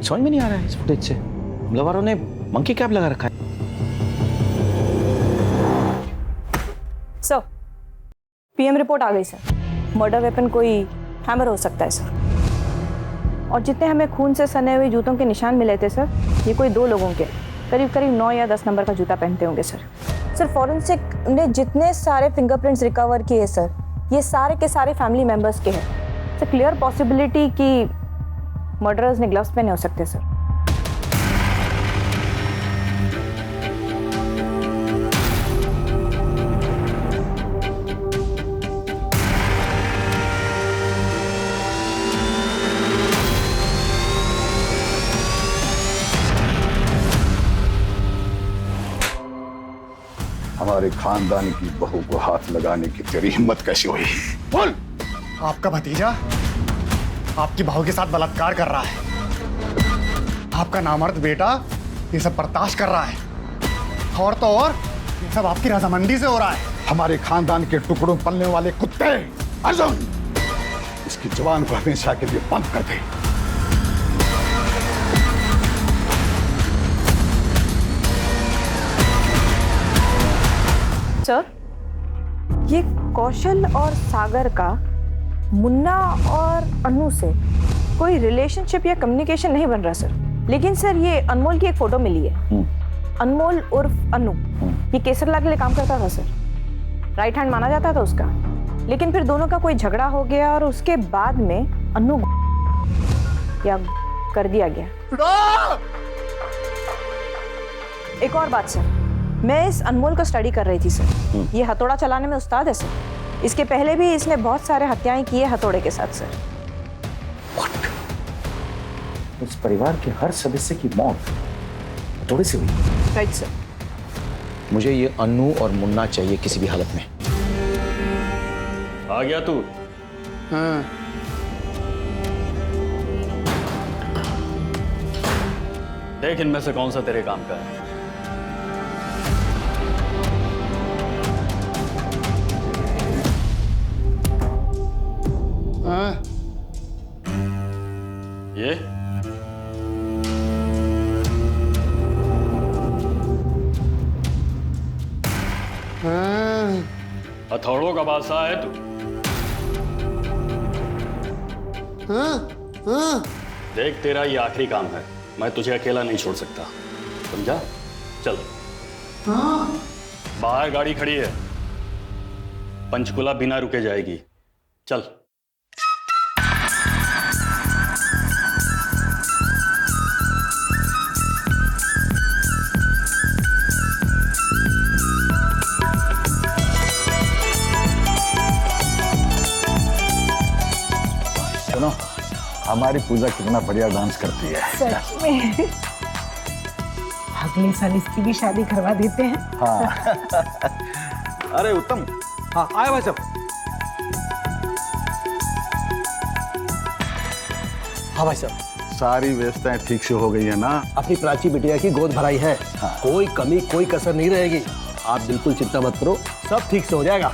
कुछ समझ में नहीं आ रहा है इस फुटेज से। हमला वालों ने मंकी कैप लगा रखा है। सर, पीएम रिपोर्ट आ गई सर। मर्डर वेपन कोई हैमर हो सकता है सर। और जितने हमें खून से सने हुए जूतों के निशान मिले थे सर, ये कोई 2 लोगों के करीब 9 या 10 नंबर का जूता पहनते होंगे सर। सर, फॉरेंसिक ने जितने सारे फिंगरप्रिंट्स रिकवर किए सर, ये सारे के सारे फैमिली मेंबर्स के हैं। सर, क्लियर पॉसिबिलिटी कि मर्डरर्स ने ग्लव्स पहने हो सकते सर। हमारे खानदान की बहू को हाथ लगाने की तेरी हिम्मत कैसी हुई? बोल। आपका भतीजा आपकी बहू के साथ बलात्कार कर रहा है। आपका नामर्द बेटा ये सब बर्दाश्त कर रहा है। और तो और ये सब आपकी रजामंदी से हो रहा है। हमारे खानदान के टुकड़ों पलने वाले कुत्ते अर्जुन, इसकी जुबान को हमेशा के लिए बंद कर दे। सर, ये कौशल और सागर का मुन्ना और अनु से कोई रिलेशनशिप या कम्युनिकेशन नहीं बन रहा सर। लेकिन सर, ये अनमोल की एक फोटो मिली है। अनमोल उर्फ अनु, ये केसरला के लिए काम करता था सर। राइट हैंड माना जाता था उसका। लेकिन फिर दोनों का कोई झगड़ा हो गया और उसके बाद में अनु या कर दिया गया। एक और बात सर, मैं इस अनमोल को स्टडी कर रही थी सर। ये हथौड़ा चलाने में उस्ताद है सर। इसके पहले भी इसने बहुत सारे हत्याएं की है हथौड़े के साथ सर। उस परिवार के हर सदस्य की मौत हथौड़े से हुई? Right sir. मुझे ये अन्नू और मुन्ना चाहिए किसी भी हालत में। आ गया तू? हाँ। देख इनमें से कौन सा तेरे काम का है। ये हथौड़ों का बादशाह है तू। देख तेरा ये आखिरी काम है। मैं तुझे अकेला नहीं छोड़ सकता, समझा? चल। बाहर गाड़ी खड़ी है, पंचकुला बिना रुके जाएगी। चल। सुनो, हमारी पूजा कितना बढ़िया डांस करती है। सच में। अगले साल इसकी भी शादी करवा देते हैं। हाँ। अरे उत्तम। हाँ, आए भाई साहब। हाँ भाई साहब। सारी व्यवस्थाएं ठीक से हो गई है ना? अपनी प्राची बिटिया की गोद भराई है। हाँ। कोई कमी कोई कसर नहीं रहेगी। आप बिल्कुल चिंता मत करो, सब ठीक से हो जाएगा।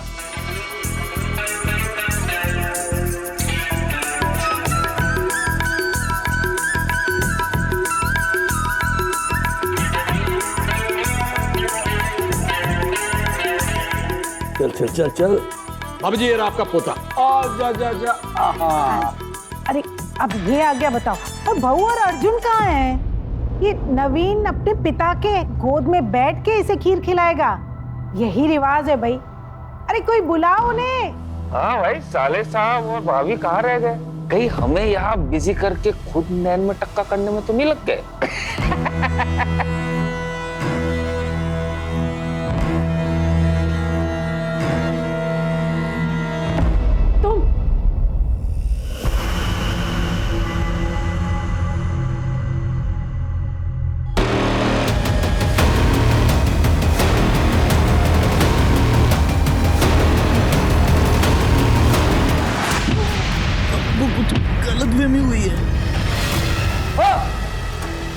चल चल चल चल। अब जी ये रहा आपका पोता। जा जा जा। अरे अब ये आ गया, बताओ। और बहू और अर्जुन कहाँ हैं? ये नवीन अपने पिता के गोद में बैठ के इसे खीर खिलाएगा, यही रिवाज है भाई। अरे कोई बुलाओ उन्हें। हाँ भाई, साले साहब और भाभी कहाँ रह गए? कहीं हमें यहाँ बिजी करके खुद नैन में टक्का करने में तो नहीं लग गए?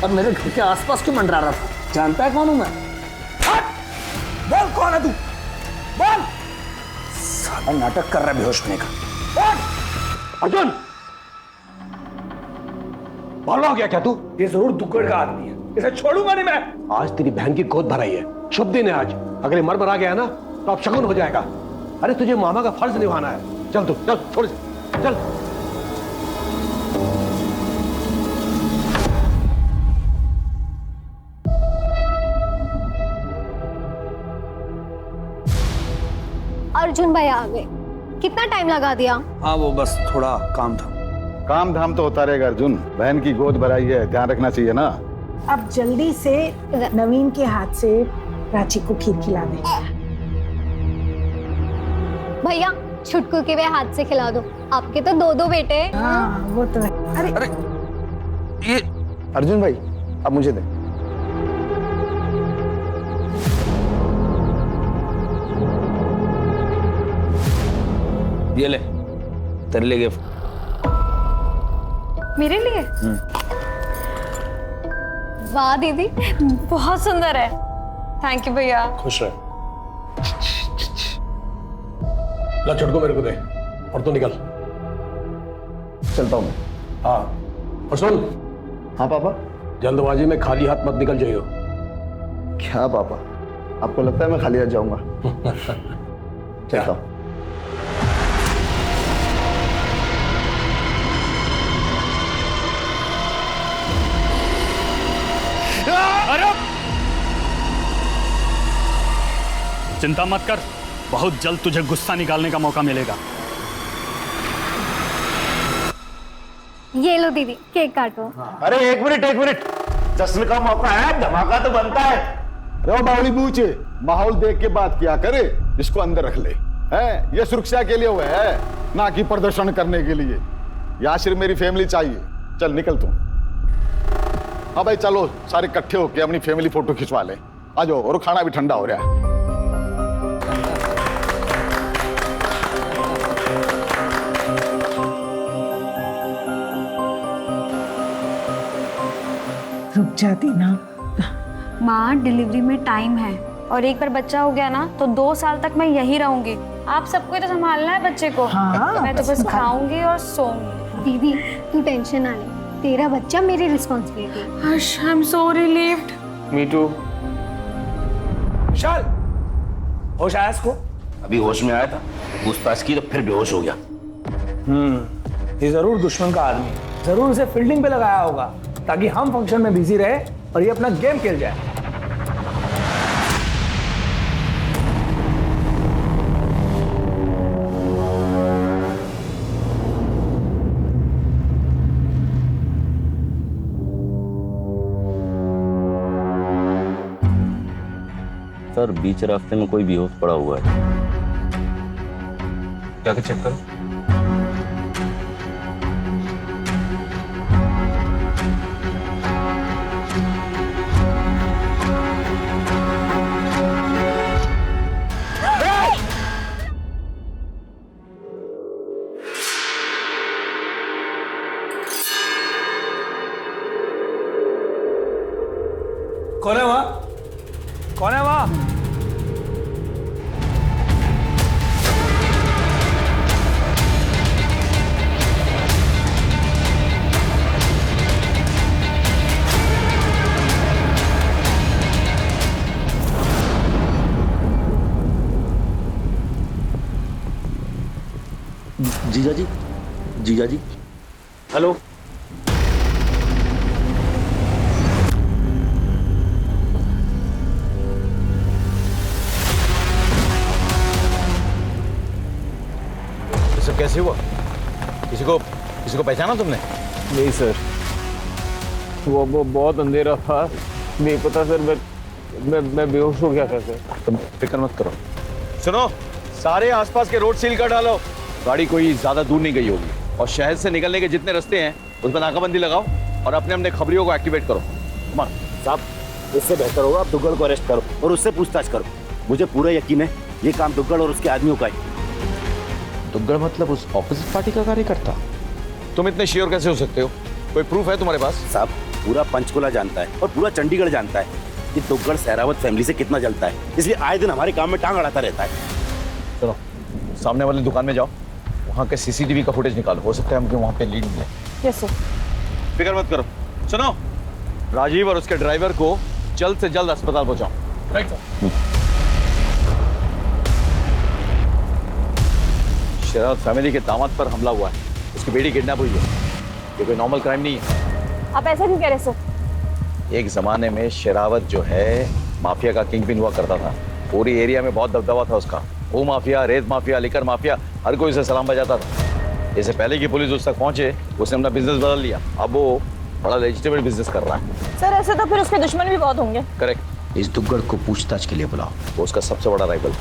और मेरे घर के आसपास क्यों मंडरा रहा था? जानता है कौन हूं मैं? बोल कौन है तू? बोल। साला नाटक कर रहा है बेहोश होने का। बोल। अर्जुन, पागल हो गया क्या तू? ये जरूर दुक्कड़ का आदमी है, इसे छोड़ूंगा नहीं मैं। आज तेरी बहन की गोद भराई है, शुभ दिन है आज। अगर ये मर गया ना तो अब शगुन हो जाएगा। अरे तुझे मामा का फर्ज निभाना है। चल तू, चल छोड़, चल। अर्जुन भाई आ गए। कितना टाइम लगा दिया? हाँ वो बस थोड़ा काम था। काम धाम तो होता रहेगा अर्जुन, बहन की गोद भराई है, ध्यान रखना चाहिए ना। अब जल्दी से नवीन के हाथ से प्राची को खीर खिला दे। भैया छुटकू के वे हाथ से खिला दो, आपके तो दो बेटे हैं। हाँ वो तो है। अरे ये अर्जुन भाई अब मुझे दे। ये ले तेरे लिए गिफ्ट। मेरे लिए? वाह दीदी, बहुत सुंदर है। थैंक यू भैया। खुश रह। ला छुटको मेरे को दे और तू निकल। चलता हूँ मैं। हाँ और सुन। हाँ पापा। जल्दबाजी में खाली हाथ मत निकल जाइयो। क्या पापा, आपको लगता है मैं खाली हाथ जाऊंगा? चलता हूँ। चिंता मत कर, बहुत जल्द तुझे गुस्सा निकालने का मौका मिलेगा। ये लो दीदी, केक काटो। अरे एक मिनट, जश्न का मौका है, धमाका तो बनता है। रो बावली बूचे, माहौल देख के बात किया करे, इसको अंदर रख ले। है ये सुरक्षा के लिए हुआ है, ना कि प्रदर्शन करने के लिए। यहाँ सिर्फ मेरी फैमिली चाहिए। चल निकल तू। हाँ भाई चलो सारे इकट्ठे होके अपनी फैमिली फोटो खिंचवा ले। आ जाओ, और खाना भी ठंडा हो रहा है। रुक जाती ना। माँ डिलीवरी में टाइम है और एक बार बच्चा हो गया ना तो 2 साल तक मैं यही रहूंगी। आप सबको तो संभालना है बच्चे को। हाँ, मैं तो बस खाऊंगी और सोऊंगी। दीदी तू टेंशन ना ले, तेरा बच्चा मेरी responsibility. Harsh, I am so relieved. Me too. Vishal, होश आया इसको? अभी होश में आया था, पूछताछ की तो फिर बेहोश हो गया। ये जरूर दुश्मन का आदमी है। जरूर उसे फील्डिंग पे लगाया होगा ताकि हम फंक्शन में बिजी रहे और ये अपना गेम खेल जाए। सर बीच रास्ते में कोई बेहोश पड़ा हुआ है। जाके चेक करो। कौन है वहां? कौन है वहां? जीजा जी। हेलो, सब कैसे हुआ? किसी को पहचाना तुमने? नहीं सर, वो बहुत अंधेरा था, नहीं पता सर। मैं बेहोश हो गया था सर। तुम फिक्र मत करो। सुनो, सारे आसपास के रोड सील कर डालो। गाड़ी कोई ज्यादा दूर नहीं गई होगी और शहर से निकलने के जितने रास्ते हैं उस पर नाकाबंदी लगाओ और अपने खबरियों को एक्टिवेट करो। साहब इससे बेहतर होगा आप दुग्गड़ को अरेस्ट करो और उससे पूछताछ करो। मुझे पूरा यकीन है ये काम दुग्गड़ और उसके आदमियों का है। दुग्गड़ मतलब उस ऑपोजिट पार्टी का कार्यकर्ता? तुम इतने श्योर कैसे हो सकते हो? कोई प्रूफ है तुम्हारे पास? साहब पूरा पंचकुला जानता है और पूरा चंडीगढ़ जानता है कि दुग्गड़ सहरावत फैमिली से कितना जलता है, इसलिए आए दिन हमारे काम में टांग अड़ाता रहता है। चलो सामने वाली दुकान में जाओ, वहाँ के सीसीटीवी का फुटेज निकालो। हो सकता है हमको वहाँ पे लीड मिले। Yes sir. फिक्र मत करो। सुनो, राजीव और उसके ड्राइवर को जल्द से जल्द अस्पताल पहुंचाओ। Right sir. शेरावत फैमिली के दामाद पर हमला हुआ है, उसकी बेटी किडनैप हुई है। ये कोई नॉर्मल क्राइम नहीं है। आप ऐसा क्यों कह रहे सर? एक जमाने में शेरावत जो है माफिया का किंग पिन हुआ करता था। पूरी एरिया में बहुत दबदबा था उसका। वो माफिया, रेत माफिया, लिकर माफिया, हर कोई उसे सलाम बजाता था। इससे पहले की पुलिस उस तक पहुंचे, उसने अपना बिजनेस बदल लिया। अब वो बड़ा लेजिटिमेट बिजनेस कर रहा है। सर ऐसे तो फिर उसके दुश्मन भी बहुत होंगे। करेक्ट। इस दुग्गड़ को पूछताछ के लिए बुलाओ। वो उसका सबसे बड़ा राइवल।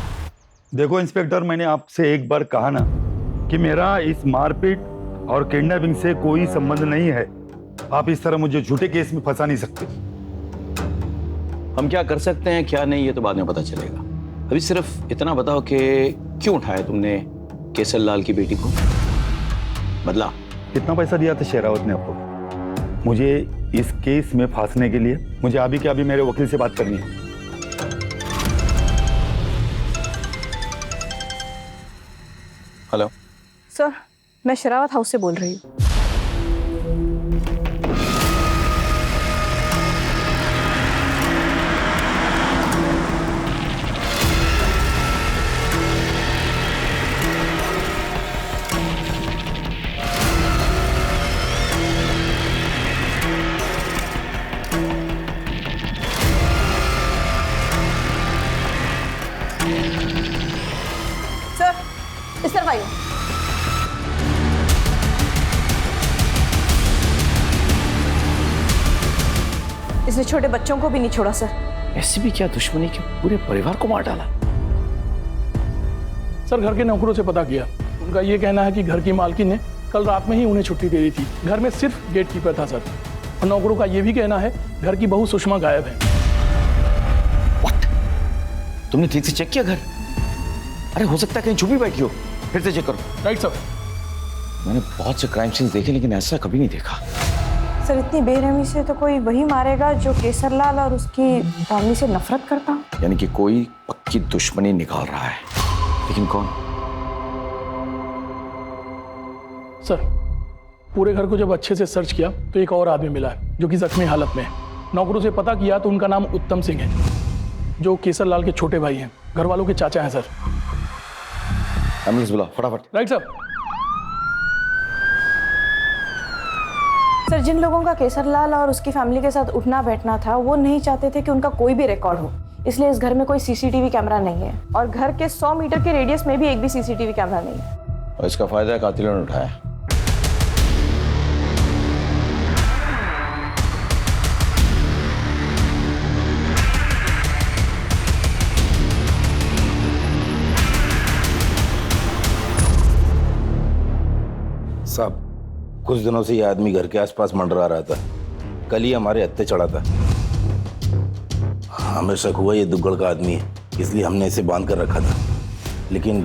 देखो इंस्पेक्टर, मैंने आपसे एक बार कहा ना कि मेरा इस मारपीट और किडनैपिंग से कोई संबंध नहीं है। आप इस तरह मुझे झूठे केस में फंसा नहीं सकते। हम क्या कर सकते हैं क्या नहीं ये तो बाद में पता चलेगा। अभी सिर्फ इतना बताओ कि क्यों उठाया तुमने केसर लाल की बेटी को? बदला? कितना पैसा दिया था शेरावत ने आपको मुझे इस केस में फांसने के लिए? मुझे अभी के अभी मेरे वकील से बात करनी है। हेलो सर, मैं शेरावत हाउस से बोल रही हूँ। सर, इस तरफ आइए। इसने छोटे बच्चों को भी नहीं छोड़ा सर। ऐसी भी क्या दुश्मनी कि पूरे परिवार को मार डाला? सर घर के नौकरों से पता किया, उनका ये कहना है कि घर की मालकिन ने कल रात में ही उन्हें छुट्टी दे दी थी। घर में सिर्फ गेट कीपर था सर। और नौकरों का ये भी कहना है घर की बहू सुषमा गायब है। What? तुमने ठीक से चेक किया घर? अरे हो सकता है कहीं छुपी बैठी हो, फिर से चेक करो। Right sir. मैंने बहुत से क्राइम सीन्स देखे लेकिन ऐसा कभी नहीं देखा। सर इतनी बेरहमी से तो कोई वही मारेगा जो केसरलाल और उसकी फैमिली से नफरत करता। यानी कि कोई पक्की दुश्मनी निकाल रहा है, लेकिन कौन? सर पूरे घर को जब अच्छे से सर्च किया तो एक और आदमी मिला है जो कि जख्मी हालत में है। नौकरों से पता किया तो उनका नाम उत्तम सिंह है, जो केसरलाल के छोटे भाई हैं, घर वालों के चाचा हैं सर। एम्बुलेंस बुला फटाफट। Right sir. सर जिन लोगों का केसरलाल और उसकी फैमिली के साथ उठना बैठना था वो नहीं चाहते थे कि उनका कोई भी रिकॉर्ड हो, इसलिए इस घर में कोई सीसीटीवी कैमरा नहीं है और घर के 100 मीटर के रेडियस में भी एक भी सीसीटीवी कैमरा नहीं है। और इसका फायदा कातिलों ने उठाया। साहब कुछ दिनों से ये आदमी घर के आसपास मंडरा रहा था। कल ही हमारे हत्थे चढ़ा था। हमें शक हुआ ये दुग्गड़ का आदमी है, इसलिए हमने इसे बांध कर रखा था, लेकिन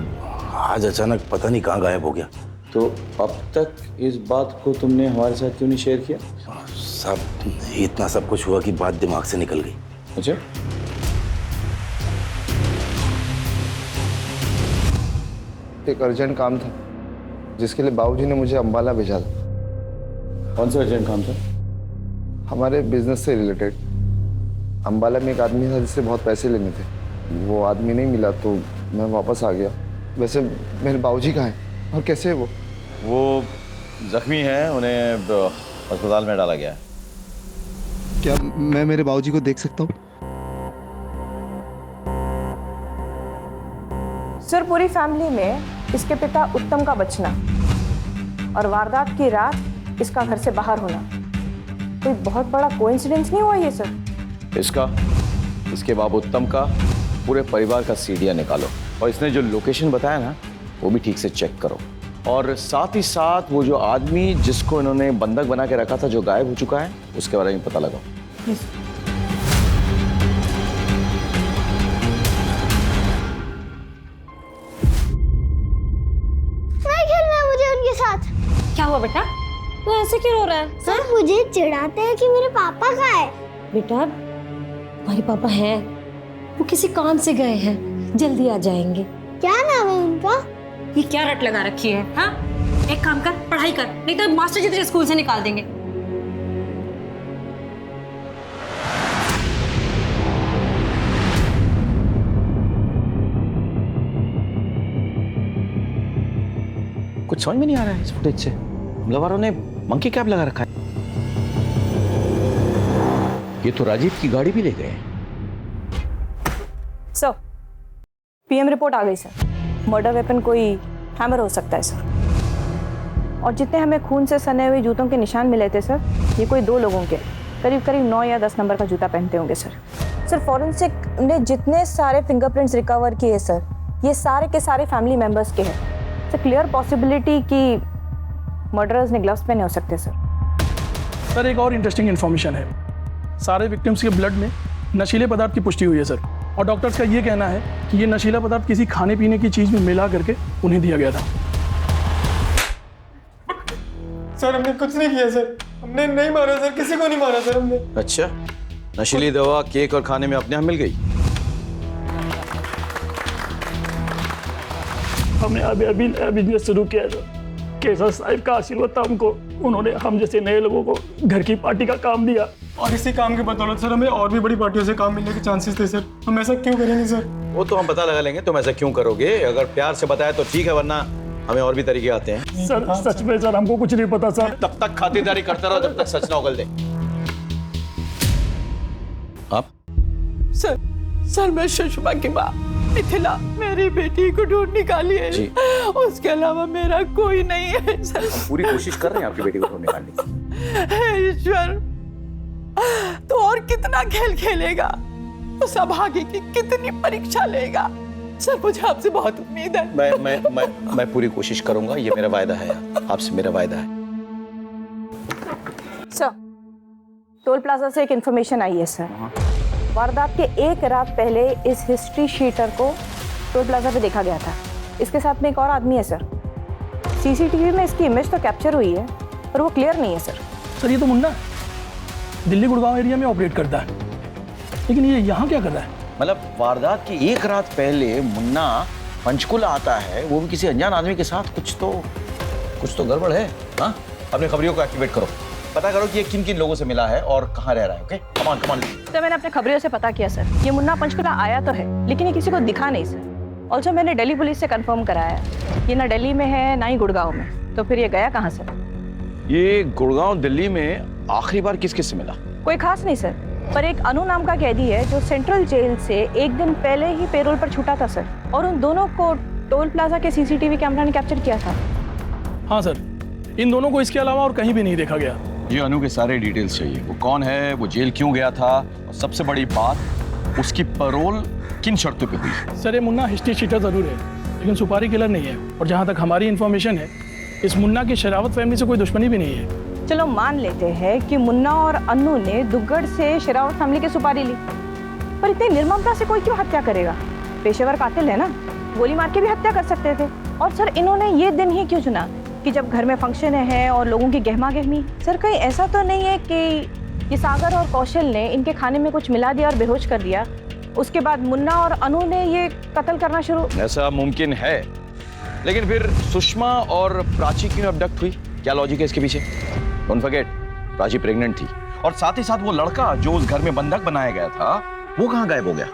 आज अचानक पता नहीं कहाँ गायब हो गया। तो अब तक इस बात को तुमने हमारे साथ क्यों नहीं शेयर किया? साहब इतना सब कुछ हुआ कि बात दिमाग से निकल गई। अच्छा, एक अर्जेंट काम था जिसके लिए बाबूजी ने मुझे अंबाला भेजा था। कौन सा अर्जेंट काम था? हमारे बिजनेस से रिलेटेड। अंबाला में एक आदमी था जिससे बहुत पैसे लेने थे, वो आदमी नहीं मिला तो मैं वापस आ गया। वैसे मेरे बाबूजी कहाँ हैं और कैसे है वो जख्मी हैं, उन्हें अस्पताल में डाला गया है। क्या मैं मेरे बाबूजी को देख सकता हूँ? सर पूरी फैमिली में इसके पिता उत्तम का बचना और वारदात की रात इसका घर से बाहर होना कोई बहुत बड़ा कोइंसिडेंस नहीं हुआ ये सर? इसका, इसके बाप उत्तम का, पूरे परिवार का सीडिया निकालो और इसने जो लोकेशन बताया ना वो भी ठीक से चेक करो। और साथ ही साथ वो जो आदमी जिसको इन्होंने बंधक बना के रखा था जो गायब हो चुका है उसके बारे में पता लगाओ। नहीं खेलना है मुझे उनके साथ। क्या हुआ बेटा, तू ऐसे क्यों रो रहा है? सर मुझे चिढ़ाते हैं कि मेरे पापा कहाँ है। बेटा हमारे पापा हैं, वो किसी काम से गए हैं, जल्दी आ जाएंगे। क्या नाम है उनका? ये क्या रट लगा रखी है? हाँ एक काम कर, पढ़ाई कर, नहीं तो मास्टर जी तुझे स्कूल से निकाल देंगे। कुछ समझ में नहीं आ रहा है इस फुटेज से। हमला वालों ने मंकी कैप लगा रखा है। ये तो राजीव की गाड़ी भी ले गए हैं। सर, पीएम रिपोर्ट आ गई सर। मर्डर वेपन कोई हैमर हो सकता है सर। और जितने हमें खून से सने हुए जूतों के निशान मिले थे सर, ये कोई 2 लोगों के करीब करीब 9 या 10 नंबर का जूता पहनते होंगे सर। सर, फॉरेंसिक ने जितने सारे फिंगरप्रिंट्स रिकवर किए सर, ये सारे के सारे फैमिली मेंबर्स के हैं। सर, क्लियर पॉसिबिलिटी कि मर्डरर्स ने ग्लव्स पहने हो सकते सर। सर, एक और इंटरेस्टिंग इन्फॉर्मेशन है। सारे विक्टिम्स के ब्लड में नशीले पदार्थ की पुष्टि हुई है सर। और डॉक्टर्स का ये कहना है कि ये नशीला पदार्थ किसी खाने पीने की चीज में मिला करके उन्हें दिया गया था। सर, हमने कुछ नहीं किया सर। हमने नहीं मारा सर, किसी को नहीं मारा सर हमने। अच्छा, नशीली दवा केक और खाने में अपने यहाँ मिल गई। हमने अभी नया बिजनेस शुरू किया है सर। केसर साहिब का आशीर्वाद था हमको। उन्होंने हम जैसे नए लोगों को घर की पार्टी का काम दिया। और इसी काम की बदौलत सर हमें और भी बड़ी पार्टियों से काम मिलने के चांसेस थे सर। हम ऐसा क्यों करेंगे सर? वो तो हम पता लगा लेंगे तुम ऐसा क्यों करोगे। अगर प्यार से बताया तो ठीक है, वरना हमें और भी तरीके आते हैं। सर, सच में सर हमको कुछ नहीं पता सर। तब तक खातिरदारी करते रहो जब तक सच ना उगल दे। आप? सर, मैं सुषमा की माँ मिथिला मेरी बेटी को ढूंढ निकाली है। उसके अलावा मेरा कोई नहीं है सर। पूरी कोशिश कर रहे हैं आपकी बेटी को ढूंढ निकालने की। ईश्वर, तो और कितना खेल खेलेगा? तो सौभाग्य की कितनी परीक्षा लेगा? सर, मुझे आपसे बहुत उम्मीद है। मैं पूरी कोशिश करूंगा, ये मेरा वायदा है, आपसे मेरा वायदा है। सर, टोल प्लाजा से एक इंफॉर्मेशन आई है सर। वारदात के 1 रात पहले इस हिस्ट्री शीटर को टोल प्लाजा पे देखा गया था। इसके साथ में एक और आदमी है सर। सीसीटीवी में इसकी इमेज तो कैप्चर हुई है, पर वो क्लियर नहीं है सर। सर, ये तो मुन्ना दिल्ली गुड़गांव एरिया में ऑपरेट करता है, लेकिन ये यहाँ क्या कर रहा है? मतलब वारदात की 1 रात पहले मुन्ना पंचकुला आता है, वो भी किसी अनजान आदमी के साथ। कुछ तो गड़बड़ है। हाँ, अपने खबरियों को एक्टिवेट करो, पता करो कि ये किन किन लोगों से मिला है और कहाँ रह रहा है। Okay, come on. तो मैंने अपने खबरियों से पता किया सर। ये मुन्ना पंचकुला आया तो है, लेकिन ये किसी को दिखा नहीं सर। ऑल्सो मैंने दिल्ली पुलिस से कंफर्म कराया, ये ना दिल्ली में है ना ही गुड़गांव में। तो फिर ये गया कहाँ सर? ये गुड़गांव दिल्ली में आखिरी बार किस किस से मिला? कोई खास नहीं सर, पर एक अनु नाम का कैदी है जो सेंट्रल जेल से 1 दिन पहले ही पेरोल पर छूटा था सर। और उन दोनों को टोल प्लाजा के सीसीटीवी कैमरा ने कैप्चर किया था। हाँ सर, इन दोनों को इसके अलावा और कहीं भी नहीं देखा गया। ये अनु के सारे डिटेल्स चाहिए। वो कौन है, वो जेल क्यों गया था, और सबसे बड़ी बात, उसकी पैरोल किन शर्तों पे हुई? सर, ये मुन्ना हिस्ट्री शीटर जरूर है, लेकिन सुपारी किलर नहीं है। और जहाँ तक हमारी इन्फॉर्मेशन है, इस मुन्ना की शरावत फैमिली से कोई दुश्मनी भी नहीं है। चलो मान लेते हैं कि मुन्ना और अन्नू ने दुग्गड़ से शरावत फैमिली की सुपारी ली, पर इतनी निर्ममता से कोई क्यों हत्या करेगा? पेशेवर कातिल है ना, गोली मार के भी हत्या कर सकते थे। और सर, इन्होंने ये दिन ही क्यों चुना कि जब घर में फंक्शन है और लोगों की गहमा गहमी? सर, कहीं ऐसा तो नहीं है कि ये सागर और कौशल ने इनके खाने में कुछ मिला दिया और बेहोश कर दिया, उसके बाद मुन्ना और अनु ने ये कत्ल करना शुरू? ऐसा मुमकिन है, लेकिन फिर सुषमा और प्राची क्यों अबडक्ट हुई? क्या लॉजिक है इसके पीछे? डोंट फॉरगेट, प्राची प्रेग्नेंट थी, और साथ ही साथ वो लड़का जो उस घर में बंधक बनाया गया था, वो कहाँ गायब हो गया?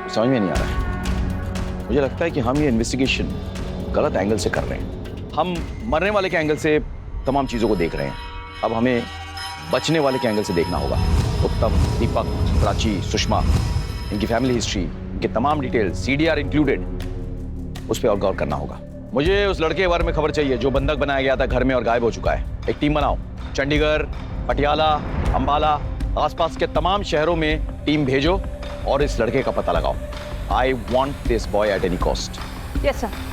समझ में नहीं आ रहा है। मुझे लगता है कि हम ये इन्वेस्टिगेशन गलत एंगल से कर रहे हैं। हम मरने वाले के एंगल से तमाम चीजों को देख रहे हैं, अब हमें बचने वाले के एंगल से देखना होगा। उत्तम, दीपक, प्राची, सुषमा, इनकी फैमिली हिस्ट्री, इनके तमाम डिटेल्स, CDR इंक्लूडेड, उस पर और गौर करना होगा। मुझे उस लड़के के बारे में खबर चाहिए जो बंधक बनाया गया था घर में और गायब हो चुका है। एक टीम बनाओ, चंडीगढ़, पटियाला, अंबाला, आसपास के तमाम शहरों में टीम भेजो और इस लड़के का पता लगाओ। I want this boy at any cost. Yes sir.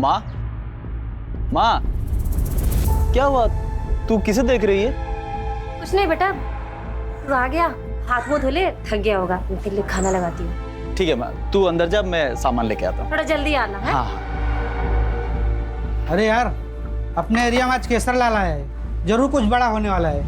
माँ, माँ, क्या हुआ? तू किसे देख रही है? कुछ नहीं बेटा, तू आ गया, हाथ मुंह धुले, थक गया होगा, तेरे लिए खाना लगाती हूँ। ठीक है माँ, तू अंदर जा, मैं सामान लेके आता हूँ। थोड़ा जल्दी आना है। हाँ। अरे यार, अपने एरिया में आज केसर लाला है, जरूर कुछ बड़ा होने वाला है।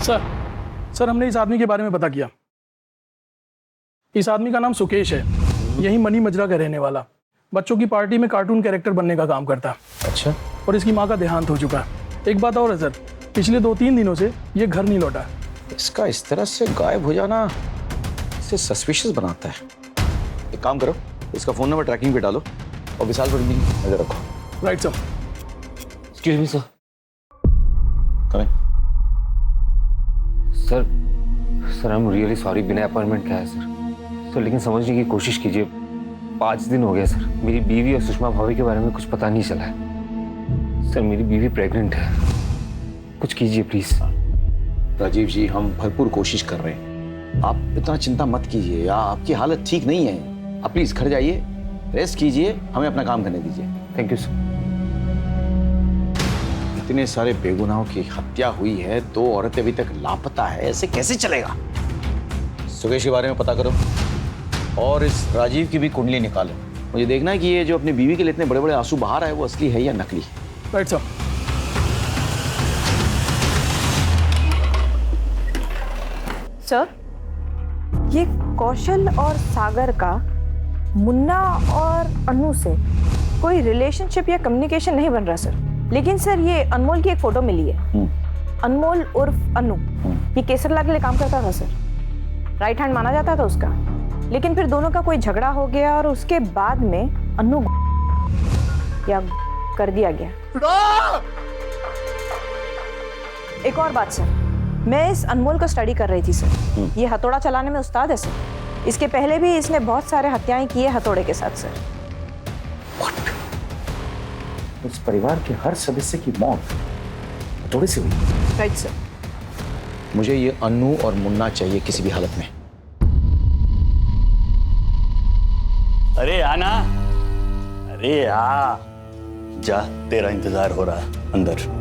सर हमने इस आदमी के बारे में पता किया। इस आदमी का नाम सुकेश है, यही मनी मजरा का रहने वाला। बच्चों की पार्टी में कार्टून कैरेक्टर बनने का काम करता। अच्छा। और इसकी माँ का देहांत हो चुका है। एक बात और है सर, पिछले 2-3 दिनों से ये घर नहीं लौटा। इसका इस तरह से गायब हो जाना इसे सस्पिशियस बनाता है। एक काम करो, इसका फोन नंबर ट्रैकिंग पे डालो और विशाल पर भी नजर रखो। Right sir. Excuse me sir. Come sir I am really sorry, बिना अपॉइंटमेंट का है सर, लेकिन समझने की कोशिश कीजिए। 5 दिन हो गए सर, मेरी बीवी और सुषमा भाभी के बारे में कुछ पता नहीं चला है। सर मेरी बीवी प्रेग्नेंट है, कुछ कीजिए प्लीज। राजीव जी, हम भरपूर कोशिश कर रहे हैं, आप इतना चिंता मत कीजिए। आपकी हालत ठीक नहीं है, आप प्लीज घर जाइए, रेस्ट कीजिए, हमें अपना काम करने दीजिए। Thank you sir. इतने सारे बेगुनाहों की हत्या हुई है, 2 औरतें अभी तक लापता है, ऐसे कैसे चलेगा? सुकेश के बारे में पता करो और इस राजीव की भी कुंडली निकालो। मुझे देखना है कि ये जो अपनी बीवी के लिए इतने बड़े बड़े आंसू बहा रहा है वो असली है या नकली है। Right sir. सर, ये कौशल और सागर का मुन्ना और अनु से कोई रिलेशनशिप या कम्युनिकेशन नहीं बन रहा सर। लेकिन सर ये अनमोल की एक फोटो मिली है। अनमोल उर्फ अनु, ये केसरलाल के लिए काम करता था सर, राइट हैंड माना जाता था उसका। लेकिन फिर दोनों का कोई झगड़ा हो गया और उसके बाद में अनु या कर दिया गया। एक और बात सर, मैं इस अनमोल को स्टडी कर रही थी सर। ये हथौड़ा चलाने में उस्ताद है सर। इसके पहले भी इसने बहुत सारे हत्याएं की है हथौड़े के साथ सर। उस परिवार के हर सदस्य की मौत हथौड़े से हुई? Right sir. मुझे ये अनु और मुन्ना चाहिए किसी भी हालत में। अरे आना, अरे आ जा, तेरा इंतजार हो रहा है अंदर।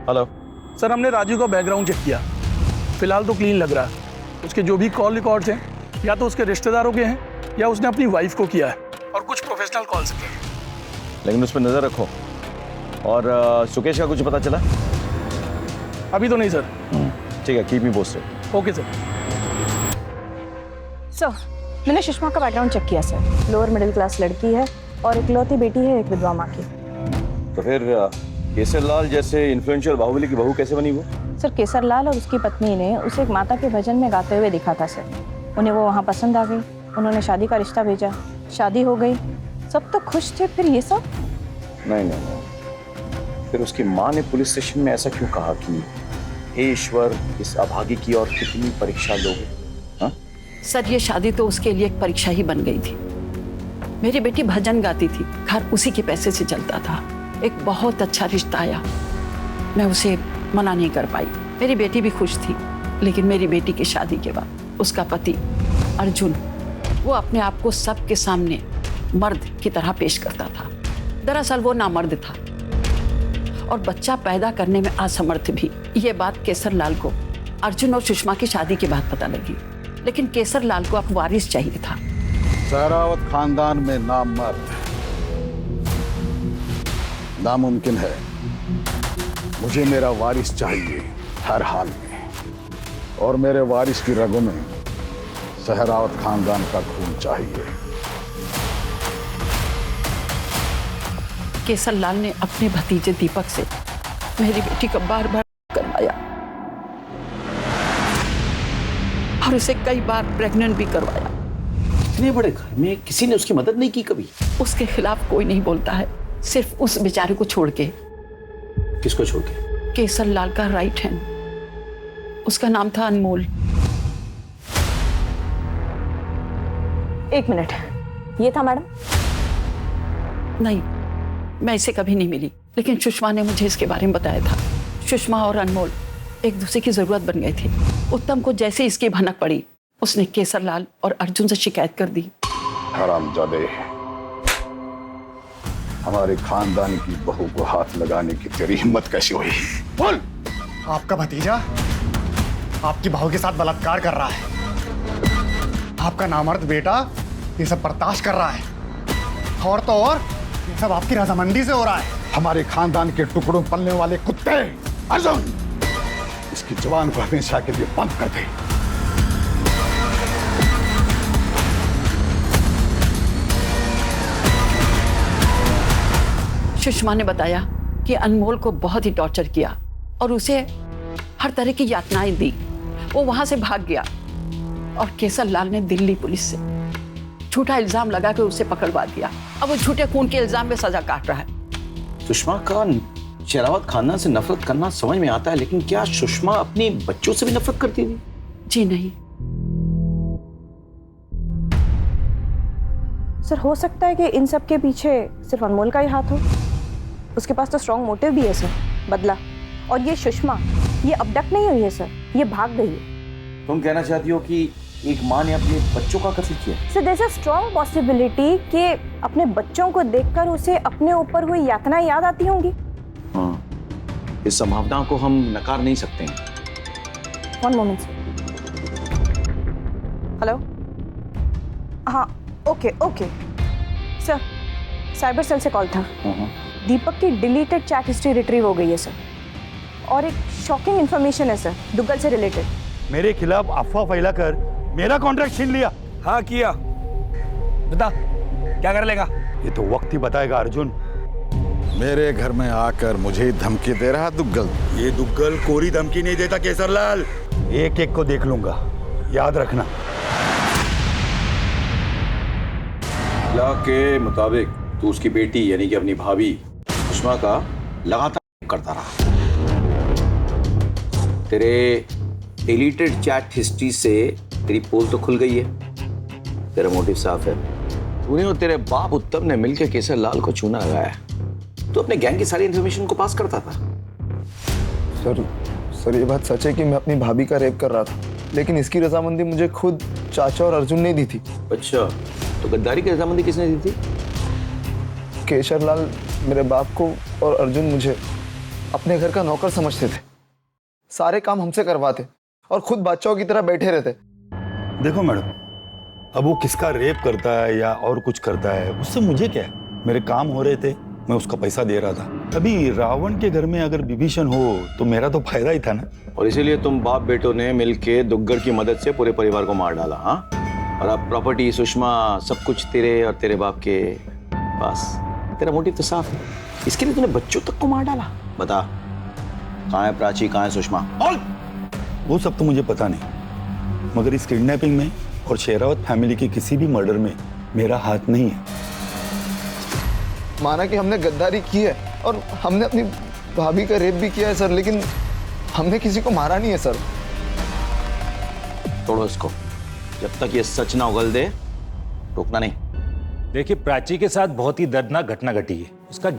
हेलो सर, हमने राजू का बैकग्राउंड चेक किया, फिलहाल तो क्लीन लग रहा है। उसके जो भी कॉल रिकॉर्ड्स हैं या तो उसके रिश्तेदारों के हैं या उसने अपनी वाइफ को किया है, और कुछ प्रोफेशनल कॉल्स किए। लेकिन उस पर नजर रखो। और सुकेश का कुछ पता चला? अभी तो नहीं सर। ठीक है, keep me posted. Okay sir. Sir, मैंने सुषमा का बैकग्राउंड चेक किया सर। लोअर मिडिल क्लास लड़की है और इकलौती बेटी है एक विधवा माँ की। तो फिर केसरलाल जैसे इन्फ्लुएंशियल बाहुबली की बहू कैसे बनी वो? सर, केसरलाल और उसकी पत्नी ने उसे एक माता के भजन में गाते हुए देखा था सर। उन्हें वो वहाँ पसंद आ गई, उन्होंने शादी का रिश्ता भेजा, शादी हो गई, सब तो खुश थे। फिर ये सब? नहीं, फिर उसकी माँ ने पुलिस स्टेशन में ऐसा क्यों कहा कि हे ईश्वर, इस अभागी की और कितनी परीक्षा लोगे? हाँ? सर, ये शादी तो उसके लिए एक परीक्षा ही बन गई थी। मेरी बेटी भजन गाती थी, घर उसी के पैसे से चलता था। एक बहुत अच्छा रिश्ता आया, मैं उसे मना नहीं कर पाई। मेरी बेटी भी खुश थी, लेकिन मेरी बेटी की शादी के बाद उसका पति अर्जुन, वो अपने आप को सबके सामने मर्द की तरह पेश करता था। दरअसल वो नामर्द था और बच्चा पैदा करने में असमर्थ भी। ये बात केसरलाल को अर्जुन और सुषमा की शादी के बाद पता लगी, लेकिन केसरलाल को अब वारिस चाहिए था। सहरावत खानदान में नामर्द नामुमकिन है। मुझे मेरा वारिस चाहिए हर हाल में, और मेरे वारिस की रगों में सहरावत खानदान का खून चाहिए। केसरलाल ने अपने भतीजे दीपक से मेरी बेटी का बार बार करवाया और उसे कई बार प्रेग्नेंट भी करवाया। इतने बड़े घर में किसी ने उसकी मदद नहीं की कभी? उसके खिलाफ कोई नहीं बोलता है, सिर्फ उस बेचारे को छोड़ के। किसको छोड़ के? केसरलाल का राइट हैंड, उसका नाम था अनमोल। एक मिनट, ये था मैडम? नहीं, मैं इसे कभी नहीं मिली, लेकिन सुषमा ने मुझे इसके बारे में बताया था। सुषमा और अनमोल एक दूसरे की जरूरत बन गए थे। उत्तम को जैसे इसकी भनक पड़ी, उसने केसरलाल और अर्जुन से शिकायत कर दी। हरामजादे, हमारे खानदान की बहू को हाथ लगाने की तेरी हिम्मत कैसी हुई? बोल। आपका भतीजा आपकी बहू के साथ बलात्कार कर रहा है। आपका नामर्द बेटा ये सब बर्दाश्त कर रहा है, और तो और ये सब आपकी रजामंदी से हो रहा है। हमारे खानदान के टुकड़ों पलने वाले कुत्ते अर्जुन, इसकी जुबान को हमेशा के लिए बंद कर दे। सुषमा ने बताया कि अनमोल को बहुत ही टॉर्चर किया और उसे हर तरह की यातनाएं दी। वो वहां से भाग गया और केसर लाल ने दिल्ली पुलिस से झूठा इल्जाम लगा कर उसे पकड़वा दिया। अब वो झूठे खून के इल्जाम में सजा काट रहा है। सुषमा का शेरावत खानदान से नफरत करना समझ में आता है, लेकिन क्या सुषमा अपने बच्चों से भी नफरत करती थी? जी नहीं। सर, हो सकता है कि इन सब के पीछे सिर्फ अनमोल का ही हाथ हो। उसके पास तो स्ट्रॉन्ग मोटिव भी है सर, बदला। और ये सुषमा, ये अबडक्ट नहीं हुई है सर, ये भाग गई है। तुम कहना चाहती हो कि एक माँ ने अपने बच्चों का कत्ल किया? Sir, there is a strong possibility कि अपने बच्चों को देखकर उसे अपने ऊपर हुई यातनाएं याद आती होंगी। हाँ, इस संभावना को हम नकार नहीं सकते हैं। One moment sir. हेलो, हाँ, ओके सर, साइबर सेल से कॉल था। दीपक की डिलीटेड चैट हिस्ट्री रिट्रीव हो गई है सर, और एक शॉकिंग इंफॉर्मेशन है सर दुग्गल से रिलेटेड। मेरे खिलाफ अफवाह फैलाकर मेरा कॉन्ट्रैक्ट छीन लिया। हाँ किया, बता क्या कर लेगा? ये तो वक्त ही बताएगा अर्जुन। मेरे घर में आकर मुझे धमकी दे रहा दुग्गल। ये दुग्गल कोरी धमकी नहीं देता केसरलाल, एक एक को देख लूंगा, याद रखना। लॉ के मुताबिक तू उसकी बेटी यानी कि अपनी भाभी सुषमा का लगातार करता रहा। तेरे डिलीटेड चैट हिस्ट्री से तेरी पोल तो खुल गई है, तेरा मोटिव साफ है। तूने और तेरे बाप उत्तम ने मिलकर केसर लाल को चूना लगाया। तो अपने गैंग की सारी इंफॉर्मेशन को पास करता था। सर ये बात सच है कि मैं अपनी भाभी का रेप कर रहा था, लेकिन इसकी रजामंदी मुझे खुद चाचा और अर्जुन ने दी थी। अच्छा, तो गद्दारी की रजामंदी किसने दी थी? केशर लाल मेरे बाप को और अर्जुन मुझे अपने घर का नौकर समझते थे। सारे काम हमसे करवाते और खुद बादशाहों की तरह बैठे रहते। देखो मैडम, अब वो किसका रेप करता है या और कुछ करता है उससे मुझे क्या है। मेरे काम हो रहे थे, मैं उसका पैसा दे रहा था। अभी रावण के घर में अगर विभीषण हो तो मेरा तो फायदा ही था ना। और इसीलिए तुम बाप बेटों ने मिलके दुग्गल की मदद से पूरे परिवार को मार डाला। हाँ, और अब प्रॉपर्टी, सुषमा, सब कुछ तेरे और तेरे बाप के पास। तेरा मोटिव तो साफ है, इसके लिए तूने बच्चों तक को मार डाला। बता, कहाँ है प्राची, कहाँ है सुषमा? बोल। वो सब तो मुझे पता नहीं, मगर इस किडनैपिंग में और शेरावत फैमिली के किसी भी मर्डर में मेरा हाथ नहीं है। माना कि हमने गद्दारी की है और हमने अपनी भाभी का रेप भी किया है सर, लेकिन हमने किसी को मारा नहीं है सर। तोड़ो इसको, जब तक ये सच ना उगल दे रोकना नहीं। देखिए, प्राची के साथ बहुत ही दर्दनाक घटना घटी है। उसका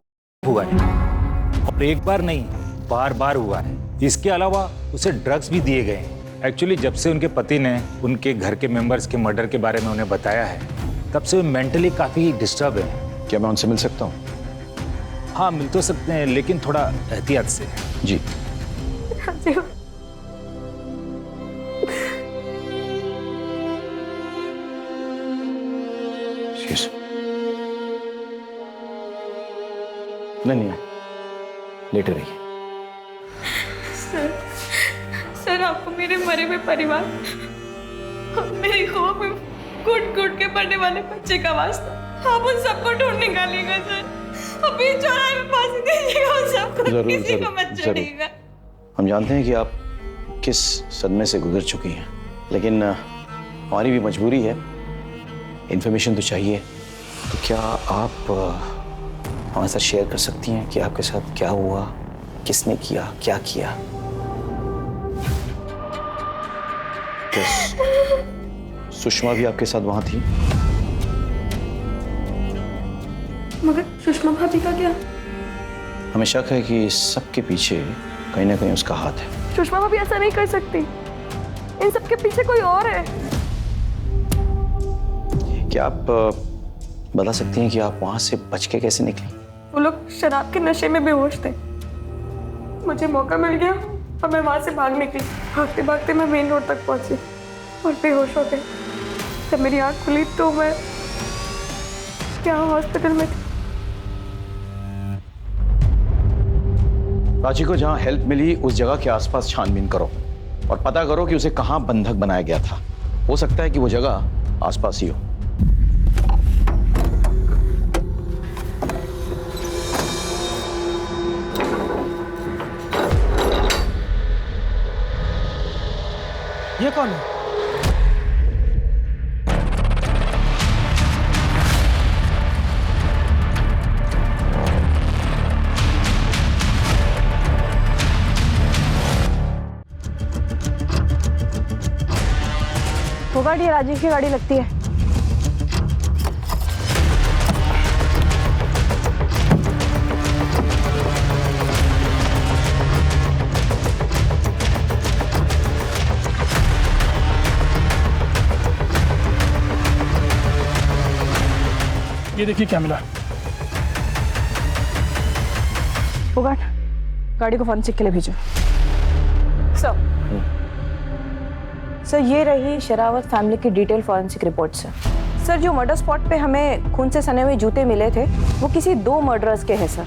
हुआ है और एक बार नहीं, बार बार हुआ है। इसके अलावा उसे ड्रग्स भी दिए गए हैं। एक्चुअली जब से उनके पति ने उनके घर के मेंबर्स के मर्डर के बारे में उन्हें बताया है, तब से वो मेंटली काफी डिस्टर्ब है। क्या मैं उनसे मिल सकता हूँ? हाँ, मिल तो सकते हैं, लेकिन थोड़ा एहतियात से। जी। नहीं, लेटे रहिए। सर, आपको मेरे मरे हुए परिवार, मेरी खौफ में घुट घुट के पड़ने वाले बच्चे का वास्ता, आप उन सबको ढूंढ निकालिएगा सर। अभी चौराहे में फांसी दीजिएगा उन सबको, किसी को मत छोड़िएगा। हम जानते हैं कि आप किस सदमे से गुजर चुकी हैं, लेकिन हमारी भी मजबूरी है, इन्फॉर्मेशन तो चाहिए। तो क्या आप हमारे साथ शेयर कर सकती हैं कि आपके साथ क्या हुआ, किसने किया, क्या किया? सुषमा भी आपके साथ वहां थी? मगर सुषमा भाभी का क्या? हमें शक है कि सबके पीछे कहीं ना कहीं उसका हाथ है। सुषमा भाभी ऐसा नहीं कर सकती, इन सबके पीछे कोई और है। क्या आप बता सकती हैं कि आप वहां से बच के कैसे निकली? वो लोग शराब के नशे में बेहोश थे। मुझे मौका मिल गया और मैं वहां से भाग निकली। भागते भागते मैं मेन रोड तक पहुंची और बेहोश हो गई। जब मेरी आंख खुली तो मैं यहाँ हॉस्पिटल में थी। प्राची को जहां हेल्प मिली उस जगह के आसपास छानबीन करो और पता करो कि उसे कहां बंधक बनाया गया था। हो सकता है कि वो जगह आसपास ही हो। ये कौन है? वो गाड़ी राजीव की गाड़ी लगती है। ये देखिए क्या मिला। फोगाट, गाड़ी को फॉरेंसिक के लिए भेजो। सर ये रही शेरावत फैमिली की डिटेल फॉरेंसिक रिपोर्ट सर। जो मर्डर स्पॉट पे हमें खून से सने हुए जूते मिले थे वो किसी 2 मर्डरर्स के हैं सर,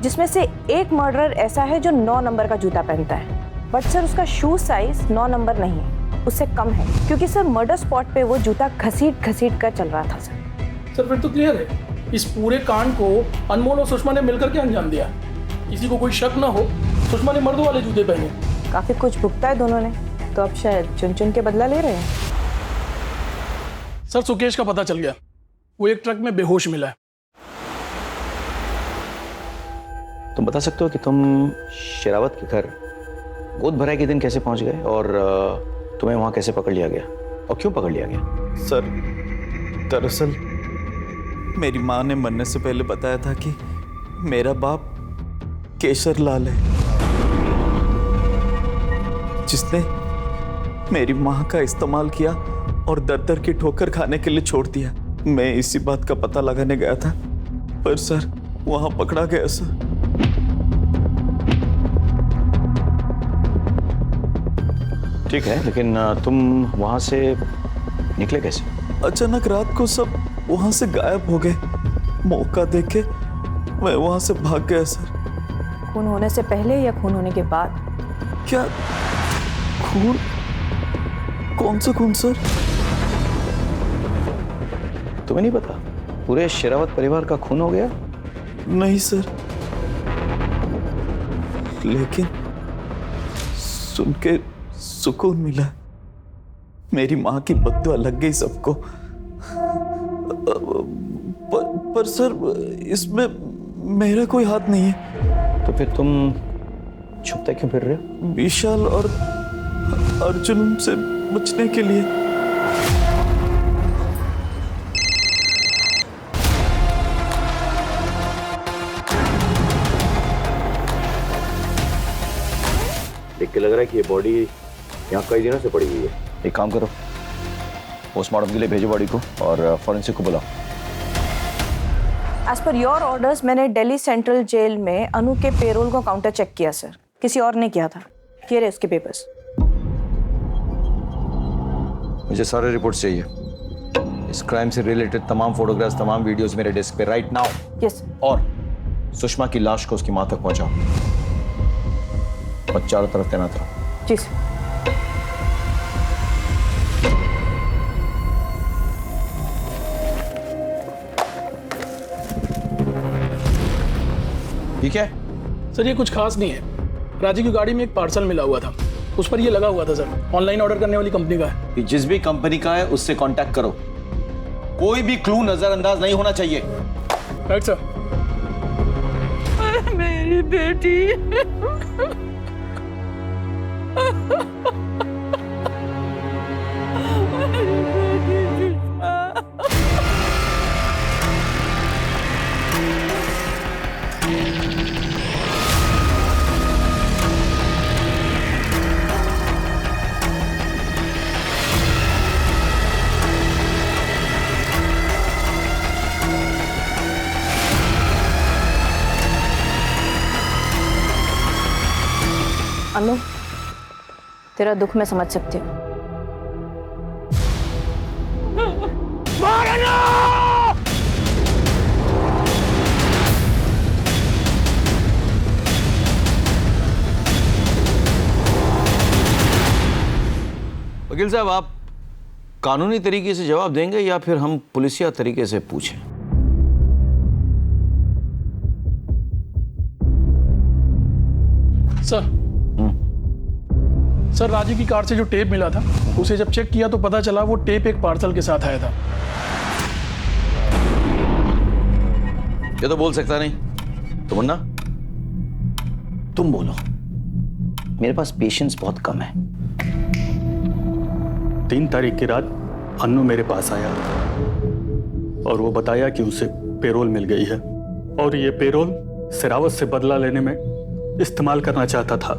जिसमें से एक मर्डरर ऐसा है जो 9 नंबर का जूता पहनता है। बट सर उसका शू साइज 9 नंबर नहीं है, उससे कम है, क्योंकि सर मर्डर स्पॉट पे वो जूता घसीट कर चल रहा था सर। सर फिर तो क्लियर है, इस पूरे कांड को अनमोल और सुषमा ने मिलकर के अंजाम दिया। किसी को कोई शक ना हो, सुषमा ने मर्दों वाले जूते पहने। काफी कुछ भुगता है दोनों ने, तो अब शायद चुन चुन के बदला ले रहे हैं। सर सुकेश का पता चल गया, वो एक ट्रक में बेहोश मिला है। तुम बता सकते हो कि तुम शेरावत के घर गोद भराई के दिन कैसे पहुंच गए और तुम्हें वहां कैसे पकड़ लिया गया और क्यों पकड़ लिया गया? सर दरअसल मेरी माँ ने मरने से पहले बताया था कि मेरा बाप केशर लाल है, जिसने मेरी माँ का इस्तेमाल किया और दर की ठोकर खाने के लिए छोड़ दिया। मैं इसी बात का पता लगाने गया था, पर सर वहां पकड़ा गया सर। ठीक है, लेकिन तुम वहां से निकले कैसे? अचानक रात को सब वहां से गायब हो गए। मौका देख के मैं वहां से भाग गया सर। खून होने से पहले या खून होने के बाद? क्या खून? कौन सा खून सर? तुम्हें नहीं पता पूरे शेरावत परिवार का खून हो गया? नहीं सर, लेकिन सुन के सुकून मिला। मेरी माँ की बद्दुआ लग गई सबको। पर सर इसमें मेरा कोई हाथ नहीं है। तो फिर तुम छुपते क्यों फिर रहे हो? विशाल और अर्जुन से बचने के लिए। देख के लग रहा है कि ये बॉडी यहाँ कई दिनों से पड़ी हुई है। एक काम करो, पोस्टमार्टम के लिए भेजो बॉडी को और फॉरेंसिक को बुलाओ। एज पर योर ऑर्डर्स मैंने दिल्ली सेंट्रल जेल में अनु के पेरोल को काउंटर चेक किया सर, किसी और ने किया था। ये रहे उसके पेपर्स। मुझे सारे रिपोर्ट्स चाहिए, इस क्राइम से रिलेटेड तमाम फोटोग्राफ्स, तमाम वीडियोस मेरे डेस्क पे राइट नाउ। यस। और सुषमा की लाश को उसकी मां तक पहुंचाओ और चारों तरफ तैनात रहो। जी सर। ठीक है सर, ये कुछ खास नहीं है। राजी की गाड़ी में एक पार्सल मिला हुआ था, उस पर ये लगा हुआ था सर। ऑनलाइन ऑर्डर करने वाली कंपनी का है। जिस भी कंपनी का है उससे कांटेक्ट करो, कोई भी क्लू नजरअंदाज नहीं होना चाहिए। Right sir. मेरी बेटी। अनु, तेरा दुख मैं समझ सकती हूँ। वकील साहब, आप कानूनी तरीके से जवाब देंगे या फिर हम पुलिसिया तरीके से पूछें? सर, राजीव की कार से जो टेप मिला था, उसे जब चेक किया तो पता चला वो टेप एक पार्सल के साथ आया था। ये तो बोल सकता नहीं। तो मुन्ना, तुम बोलो। मेरे पास पेशेंस बहुत कम है। 3 तारीख की रात अन्नू मेरे पास आया और वो बताया कि उसे पेरोल मिल गई है और ये पेरोल सिरावत से बदला लेने में इस्तेमाल करना चाहता था।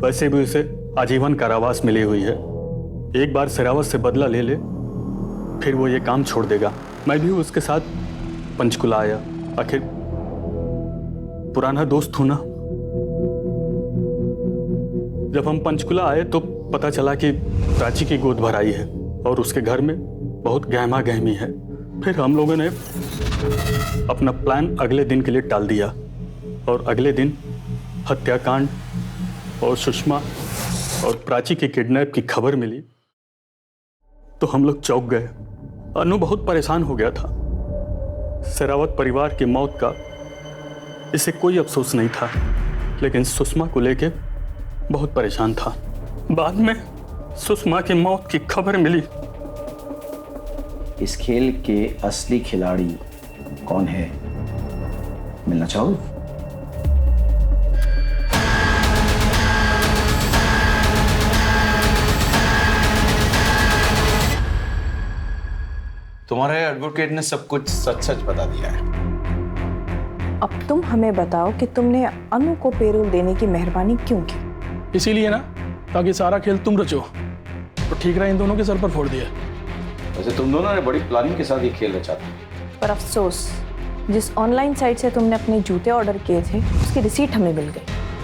वैसे भी उसे आजीवन कारावास मिली हुई है। एक बार सिरावत से बदला ले ले, फिर वो ये काम छोड़ देगा। मैं भी उसके साथ पंचकुला आया। आखिर पुराना दोस्त हूं ना। जब हम पंचकुला आए तो पता चला कि प्राची की गोद भराई है और उसके घर में बहुत गहमा गहमी है। फिर हम लोगों ने अपना प्लान अगले दिन के लिए टाल दिया और अगले दिन हत्याकांड और सुषमा और प्राची के किडनैप की खबर मिली तो हम लोग चौंक गए। अनु बहुत परेशान हो गया था। शेरावत परिवार की मौत का इसे कोई अफसोस नहीं था, लेकिन सुषमा को लेके बहुत परेशान था। बाद में सुषमा की मौत की खबर मिली। इस खेल के असली खिलाड़ी कौन है, मिलना चाहोगे? तुम्हारे एडवोकेट ने सब कुछ सच सच बता दिया है। अब तुम हमें बताओ कि तुमने अनु को पेरोल देने की मेहरबानी क्यों की? इसीलिए ना, ताकि सारा खेल तुम रचो। तो ठीक रहा इन दोनों के सर पर फोड़ दिया। वैसे तुम दोनों ने बड़ी प्लानिंग के साथ ये खेल रचा था। पर अफसोस, जिस ऑनलाइन साइट से तुमने अपने जूते ऑर्डर किए थे उसकी रिसीट हमें मिल गई।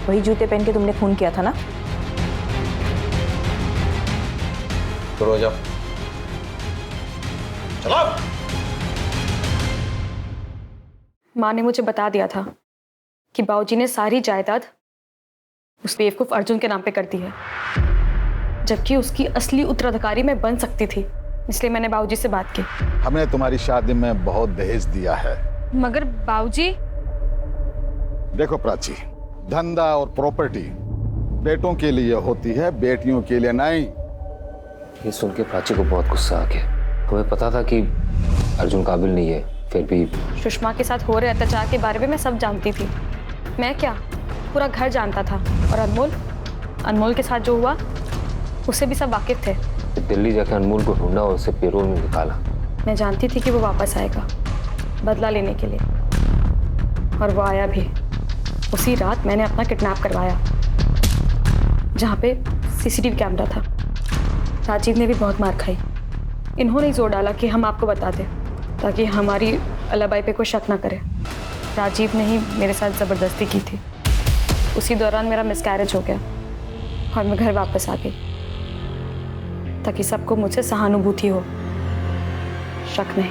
वही जूते पहन के तुमने खून किया था ना? तो जाओ, चलो। माँ ने मुझे बता दिया था कि बाबूजी ने सारी जायदाद उस बेवकूफ अर्जुन के नाम पे कर दी है, जबकि उसकी असली उत्तराधिकारी मैं बन सकती थी। इसलिए मैंने बाबूजी से बात की। हमने तुम्हारी शादी में बहुत दहेज दिया है। मगर बाबूजी, देखो प्राची, धंधा और प्रॉपर्टी बेटों के लिए होती है, बेटियों के लिए नहीं। ये सुन के प्राची को बहुत गुस्सा आ गया। हमें पता था कि अर्जुन काबिल नहीं है, फिर भी सुषमा के साथ हो रहे अत्याचार के बारे में मैं सब जानती थी। मैं क्या, पूरा घर जानता था। और अनमोल के साथ जो हुआ उससे भी सब वाकिफ थे। दिल्ली जाकर अनमोल को ढूंढा और उसे पेरोल में निकाला। मैं जानती थी कि वो वापस आएगा बदला लेने के लिए, और वो आया भी। उसी रात मैंने अपना किडनैप करवाया, जहाँ पे सीसीटीवी कैमरा था। राजीव ने भी बहुत मार खाई। इन्होंने ही जोर डाला कि हम आपको बता दें, ताकि हमारी अलाबाई पे कोई शक ना करे। राजीव ने ही मेरे साथ ज़बरदस्ती की थी। उसी दौरान मेरा मिसकैरेज हो गया और मैं घर वापस आ गई, ताकि सबको मुझसे सहानुभूति हो, शक नहीं।